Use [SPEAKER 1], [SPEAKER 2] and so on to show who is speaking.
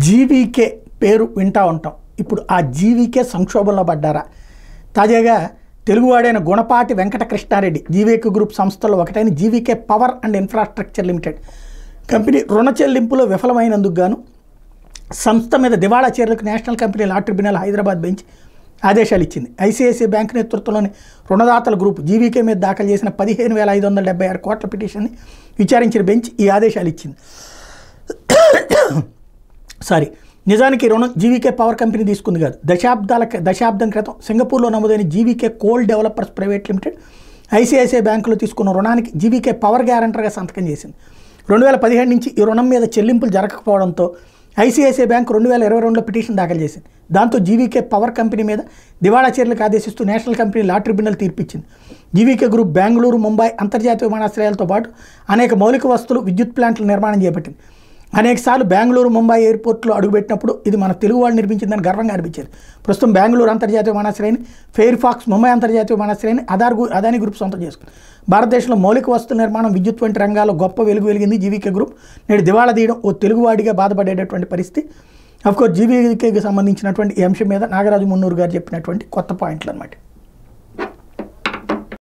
[SPEAKER 1] GVK పేరు వింటూ ఉంటాం. ఇప్పుడు ఆ జీవీకే సంక్షోభంలో పడ్డారా? తాజాగా తెలుగువాడైన గుణపాటి వెంకటకృష్ణారెడ్డి జీవీకే గ్రూప్ సంస్థల్లో ఒకటైన GVK power and infrastructure limited company రుణ చెల్లింపులో విఫలమైనందుకు గాను సంస్థ మీద దివాళా చర్యలకు national company law tribunal Hyderabad bench ఆదేశాలు ఇచ్చింది. ఐసిఐసిఐ బ్యాంక్ నేతృత్వంలోని రుణదాతల గ్రూప్ జీవీకే మీద దాఖలు చేసిన 15,576 కోట్ల పిటిషన్ని విచారించిన బెంచ్ ఈ ఆదేశాలు ఇచ్చింది. నిజానికి రుణం జీవీకే పవర్ కంపెనీ తీసుకుంది కాదు. దశాబ్దం క్రితం సింగపూర్లో నమోదైన GVK coal developers private limited ICICI బ్యాంకులో తీసుకున్న రుణానికి జీవీకే పవర్ గ్యారంటర్గా సంతకం చేసింది. 2017 నుంచి ఈ రుణం మీద చెల్లింపులు జరగకపోవడంతో ఐసిఐసిఐ బ్యాంక్ 2022లో పిటిషన్ దాఖలు చేసింది. దాంతో జీవీకే పవర్ కంపెనీ మీద దివాళా చర్యలకు ఆదేశిస్తూ నేషనల్ కంపెనీ లా ట్రిబ్యునల్ తీర్పిచ్చింది. జీవీకే గ్రూప్ బెంగళూరు, ముంబై అంతర్జాతీయ విమానాశ్రయాలతో పాటు అనేక మౌలిక వస్తువులు, విద్యుత్ ప్లాంట్ల నిర్మాణం చేపట్టింది. అనేకసార్లు బెంగళూరు, ముంబై ఎయిర్పోర్ట్లో అడుగుపెట్టినప్పుడు ఇది మన తెలుగు వాళ్ళు నిర్మించిందని గర్వంగా అనిపించేది. ప్రస్తుతం బెంగళూరు అంతర్జాతీయ విమానాశ్రయాన్ని, ఫెయిర్ ఫాక్స్ ముంబై అంతర్జాతీయ విమానాశ్రయాన్ని అదానీ గ్రూప్ సొంతం చేసుకుంది. భారతదేశంలో మౌలిక వస్తువుల నిర్మాణం, విద్యుత్ వంటి రంగాల్లో గొప్ప వెలిగింది జీవీకే గ్రూప్. నేడు దివాళా తీయడం ఓ తెలుగువాడిగా బాధపడేటటువంటి పరిస్థితి. అఫ్కోర్స్ జీవీకేకి సంబంధించినటువంటి ఈ అంశం మీద నాగరాజు మున్నూరు గారు చెప్పినటువంటి కొత్త పాయింట్లు అన్నమాట.